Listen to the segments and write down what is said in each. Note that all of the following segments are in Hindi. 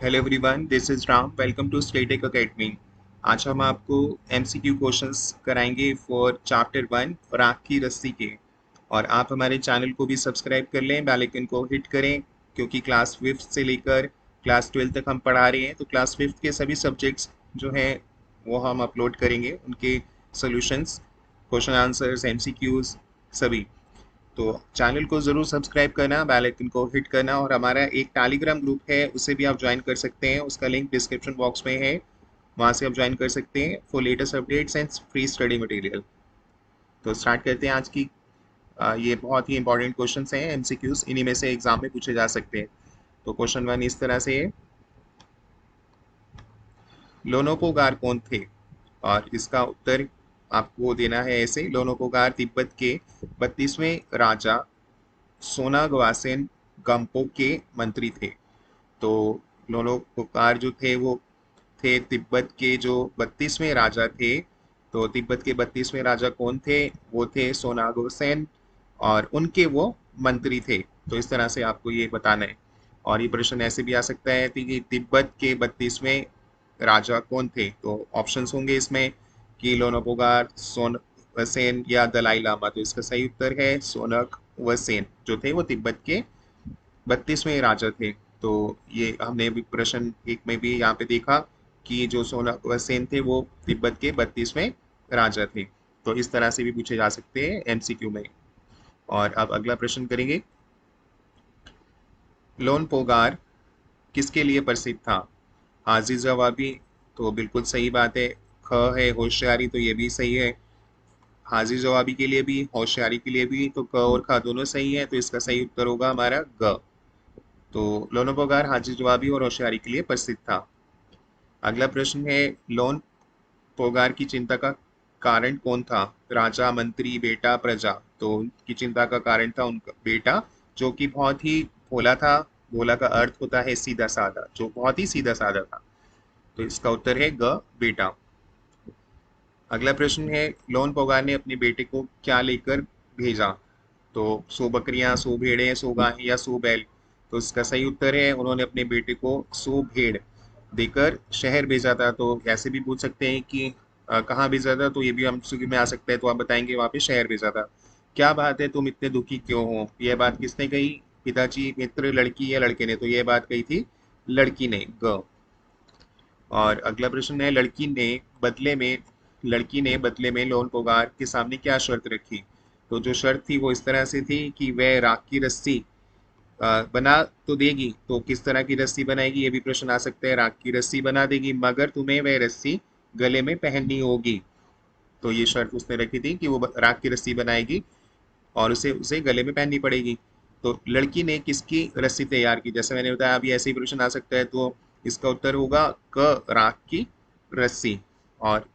Hello everyone, this is Ram. Welcome to Statech academy. आज हम आपको एमसीक्यू क्वेश्चंस कराएंगे फॉर चैप्टर 1 राख की रस्सी के। और आप हमारे चैनल को भी सब्सक्राइब कर लें, बेल आइकन को हिट करें, क्योंकि क्लास 5th से लेकर क्लास 12 तक हम पढ़ा रहे हैं। तो क्लास 5th के सभी सब्जेक्ट्स जो हैं वो हम अपलोड करेंगे, उनके सॉल्यूशंस, क्वेश्चन आंसर्स, एमसीक्यूज सभी। तो चैनल को ज़रूर सब्सक्राइब करना, बेल आइकन को हिट करना, और हमारा एक टेलीग्राम ग्रुप है, उसे भी आप ज्वाइन कर सकते हैं। उसका लिंक डिस्क्रिप्शन बॉक्स में है, वहाँ से आप ज्वाइन कर सकते हैं for latest updates and free study material. तो स्टार्ट करते हैं आज की। ये बहुत ही इंपॉर्टेंट क्वेश्चंस हैं, एमसीक्यूज, इन्हीं में से एग्जाम में पूछे जा सकते हैं। तो क्वेश्चन 1 इस तरह से है, लोनोपोगार कौन थे? और इसका उत्तर आपको देना है ऐसे: लोनोपोगार तिब्बत के 32वें राजा सोनागवासेन गंपो के मंत्री थे। तो लोनोपोकार जो थे वो थे तिब्बत के जो 32वें राजा थे। तो तिब्बत के 32वें राजा कौन थे? वो थे सोनागोसेन, और उनके वो मंत्री थे। तो इस तरह से आपको ये बताना है। और ये प्रश्न ऐसे भी आ सकता है कि तिब्बत के 32वें राजा कौन थे? तो ऑप्शंस होंगे इसमें कि लोनोपोगार, सोन वसेन या दलाई लामा। तो इसका सही उत्तर है सोनक वसेन, जो थे वो तिब्बत के 32वें राजा थे। तो ये हमने भी प्रश्न एक में भी यहाँ पे देखा कि जो सोनक वसेन थे वो तिब्बत के 32वें राजा थे। तो इस तरह से भी पूछे जा सकते हैं एमसीक्यू में। और अब अगला प्रश्न करेंगे, लोन पोगार किसके लिए प्रसिद्ध था? हाजी जवाबी, तो बिल्कुल सही बात है। ख है होशियारी, तो ये भी सही है। हाजी जवाबी के लिए भी, होशियारी के लिए भी, तो क और ख दोनों सही है। तो इसका सही उत्तर होगा हमारा ग। तो लोन पोगार हाजी जवाबी और होशियारी के लिए प्रसिद्ध था। अगला प्रश्न है, लोन पोगार की चिंता का कारण कौन था? राजा, मंत्री, बेटा, प्रजा। तो उनकी चिंता का कारण था उनका बेटा, जो कि बहुत ही भोला था। भोला का अर्थ होता है सीधा साधा, जो बहुत ही सीधा साधा था। तो इसका उत्तर है ग, बेटा। अगला प्रश्न है, लोन पोगार ने अपने बेटे को क्या लेकर भेजा? तो 100 बकरियां, 100 भेड़ें, 100 गायें या 100 बैल। तो इसका सही उत्तर है, उन्होंने अपने बेटे को 100 भेड़ देकर शहर भेजा था। तो ऐसे भी पूछ सकते हैं कि कहाँ भेजा था, तो ये भी हम सुगी में आ सकता है। तो आप बताएंगे वहाँ पे शहर भेजा था। क्या बात है, तुम इतने दुखी क्यों हो? यह बात किसने कही? पिताजी, मित्र, लड़की या लड़के ने? तो यह बात कही थी लड़की ने, ग। और अगला प्रश्न है, लड़की ने बदले में लोन पोगार के सामने क्या शर्त रखी? तो जो शर्त थी वो इस तरह से थी कि वह राख की रस्सी बना तो देगी। तो किस तरह की रस्सी बनाएगी, ये भी प्रश्न आ सकता है। राख की रस्सी बना देगी, मगर तुम्हें वह रस्सी गले में पहननी होगी। तो ये शर्त उसने रखी थी कि वो राख की रस्सी बनाएगी और उसे उसे गले में पहननी पड़ेगी। तो लड़की ने किसकी रस्सी तैयार की? जैसे मैंने बताया, अभी ऐसे ही प्रश्न आ सकता है। तो इसका उत्तर होगा क, राख की रस्सी। और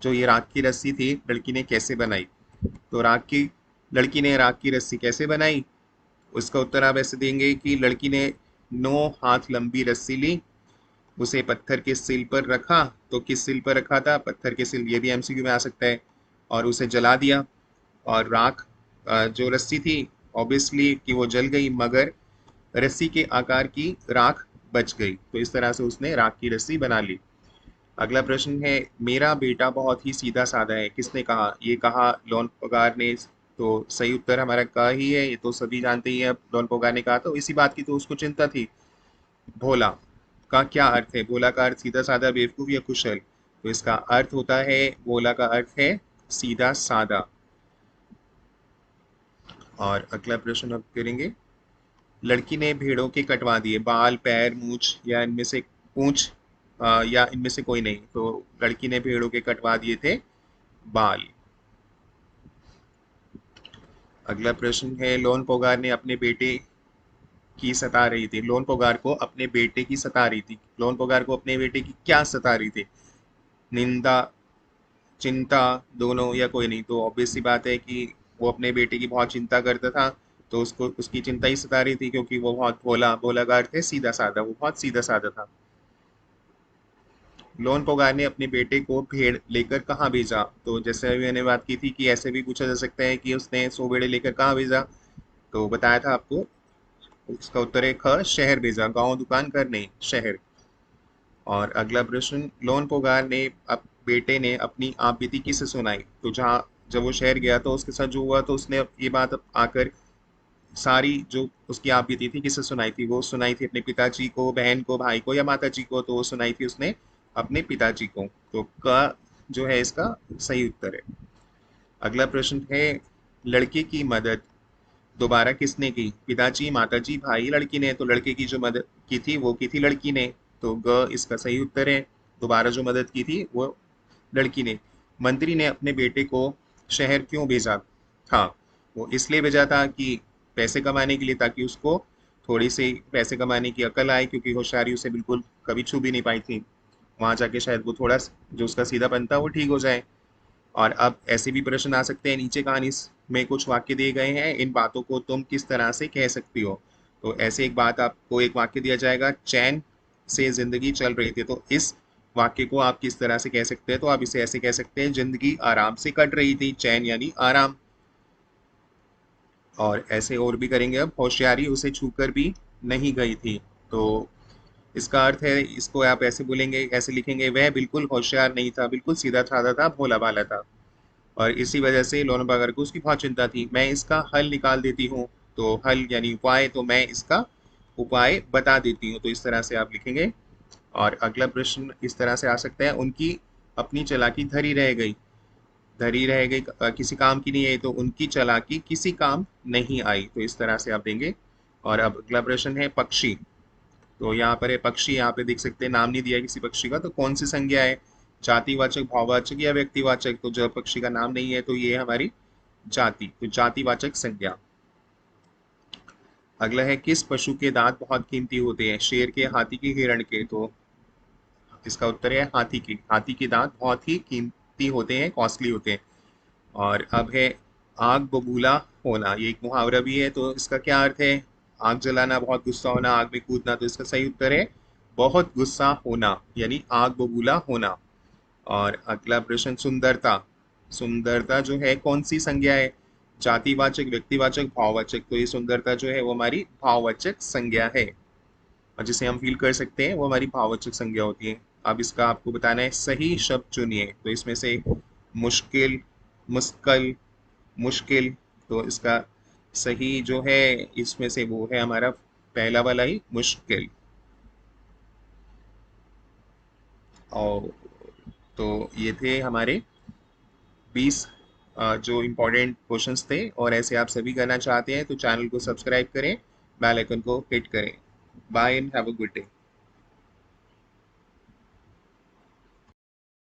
जो ये राख की रस्सी थी, लड़की ने कैसे बनाई? तो लड़की ने राख की रस्सी कैसे बनाई? उसका उत्तर आप ऐसे देंगे कि लड़की ने 9 हाथ लंबी रस्सी ली, उसे पत्थर के सिल पर रखा। तो किस सिल पर रखा था? पत्थर के सिल, ये भी एमसीक्यू में आ सकता है। और उसे जला दिया, और राख जो रस्सी थी, ऑब्वियसली कि वो जल गई, मगर रस्सी के आकार की राख बच गई। तो इस तरह से उसने राख की रस्सी बना ली। अगला प्रश्न है, मेरा बेटा बहुत ही सीधा साधा है, किसने कहा? ये कहा लोन पोगार ने। तो सही उत्तर हमारा का ही है, ये तो सभी जानते ही हैं। लोन पोगार ने कहा तो इसी बात की तो उसको चिंता थी। भोला का क्या अर्थ है? भोला का अर्थ सीधा साधा, बेवकूफ या कुशल। तो इसका अर्थ होता है, भोला का अर्थ है सीधा साधा। और अगला प्रश्न अब करेंगे, लड़की ने भेड़ों के कटवा दिए बाल, पैर, मूछ, या इनमें से पूंछ, या इनमें से कोई नहीं। तो लड़की ने भेड़ों के कटवा दिए थे बाल। अगला प्रश्न है, लोन पोगार ने अपने बेटे की सता रही थी। लोन पोगार को अपने बेटे की सता रही थी। लोन पोगार को अपने बेटे की क्या सता रही थी? निंदा, चिंता, दोनों या कोई नहीं? तो ऑब्वियस सी बात है कि वो अपने बेटे की बहुत चिंता करता था। तो उसको उसकी चिंता ही सता रही थी, क्योंकि वो बहुत भोला, भोला का अर्थ है सीधा साधा, वो बहुत सीधा साधा था। लोन पोगार ने अपने बेटे को भेड़ लेकर कहाँ भेजा? तो जैसे अभी मैंने बात की थी कि ऐसे भी पूछा जा सकता है कि उसने 100 भेड़े लेकर कहाँ भेजा। तो बताया था आपको, इसका उत्तर है ख, शहर भेजा। गांव दुकान कर नहीं, शहर। और अगला प्रश्न, लोन पोगार ने बेटे ने अपनी आप बीती किसे सुनाई? तो जहाँ जब वो शहर गया तो उसके साथ जो हुआ तो उसने ये बात आकर सारी जो उसकी आप बीती थी किसे सुनाई थी? वो सुनाई थी अपने पिताजी को, बहन को, भाई को या माता जी को? तो वो सुनाई थी उसने अपने पिताजी को। तो क जो है इसका सही उत्तर है। अगला प्रश्न है, लड़के की मदद दोबारा किसने की? पिताजी, माताजी, भाई, लड़की ने? तो लड़के की जो मदद की थी वो की थी लड़की ने, तो ग इसका सही उत्तर है। दोबारा जो मदद की थी वो लड़की ने। मंत्री ने अपने बेटे को शहर क्यों भेजा था? वो इसलिए भेजा था कि पैसे कमाने के लिए, ताकि उसको थोड़ी सी पैसे कमाने की अकल आए, क्योंकि होशियारी उसे बिल्कुल कभी छू भी नहीं पाई थी। वहां जाके शायद वो थोड़ा जो उसका सीधापन था वो ठीक हो जाए। और अब ऐसे भी प्रश्न आ सकते हैं, नीचे कहानी में कुछ वाक्य दिए गए हैं, इन बातों को तुम किस तरह से कह सकती हो? तो ऐसे एक बात, आपको एक वाक्य दिया जाएगा, चैन से जिंदगी चल रही थी। तो इस वाक्य को आप किस तरह से कह सकते हैं? तो आप इसे ऐसे कह सकते हैं, जिंदगी आराम से कट रही थी। चैन यानी आराम। और ऐसे और भी करेंगे। अब होशियारी उसे छूकर भी नहीं गई थी। तो इसका अर्थ है, इसको आप ऐसे बोलेंगे, ऐसे लिखेंगे, वह बिल्कुल होशियार नहीं था, बिल्कुल सीधा साधा था, भोला भाला था। और इसी वजह से लोन पागर को उसकी बहुत चिंता थी। मैं इसका हल निकाल देती हूँ। तो हल यानी उपाय, तो मैं इसका उपाय बता देती हूँ। तो इस तरह से आप लिखेंगे। और अगला प्रश्न इस तरह से आ सकता है, उनकी अपनी चालाकी धरी रह गई। धरी रह गई किसी काम की नहीं आई, तो उनकी चालाकी किसी काम नहीं आई। तो इस तरह से आप देंगे। और अब अगला प्रश्न है, पक्षी। तो यहाँ पर है पक्षी, यहाँ पे देख सकते हैं नाम नहीं दिया है किसी पक्षी का, तो कौन सी संज्ञा है? जातिवाचक, भाववाचक या व्यक्तिवाचक? तो जब पक्षी का नाम नहीं है तो ये है हमारी जाति, तो जातिवाचक संज्ञा। अगला है, किस पशु के दांत बहुत कीमती होते हैं? शेर के, हाथी के, हिरण के? तो इसका उत्तर है हाथी के। हाथी के दांत बहुत ही कीमती होते हैं, कॉस्टली होते हैं। और अब है, आग बबूला होना, ये एक मुहावरा भी है। तो इसका क्या अर्थ है? आग जलाना, बहुत गुस्सा होना, आग में कूदना। तो इसका सही उत्तर है बहुत गुस्सा होना, यानी आग बबूला होना। और अगला प्रश्न, सुंदरता। सुंदरता जो है कौन सी संज्ञा है? जातिवाचक, व्यक्तिवाचक, भाववाचक? तो ये सुंदरता जो है वो हमारी भाववाचक संज्ञा है। और जिसे हम फील कर सकते हैं वो हमारी भाववाचक संज्ञा होती है। अब इसका आपको बताना है, सही शब्द चुनिए। तो इसमें से मुश्किल, मुश्किल, मुश्किल। तो इसका सही जो है इसमें से वो है हमारा पहला वाला ही, मुश्किल। और तो ये थे हमारे 20 जो इम्पोर्टेंट क्वेश्चंस थे। और ऐसे आप सभी करना चाहते हैं तो चैनल को सब्सक्राइब करें, बेल आइकन को हिट करें। Bye and have a good day.